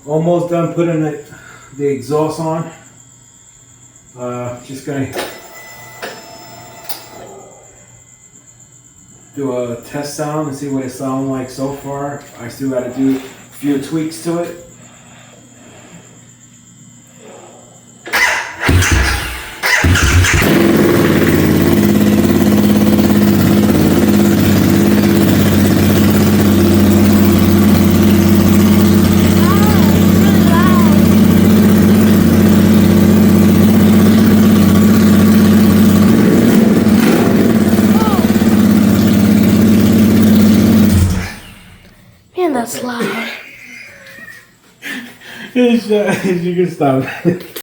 Almost done putting the exhaust on. Just gonna do a test sound and see what it sounds like so far. I still got to do a few tweaks to it. Man, that's loud. You can stop.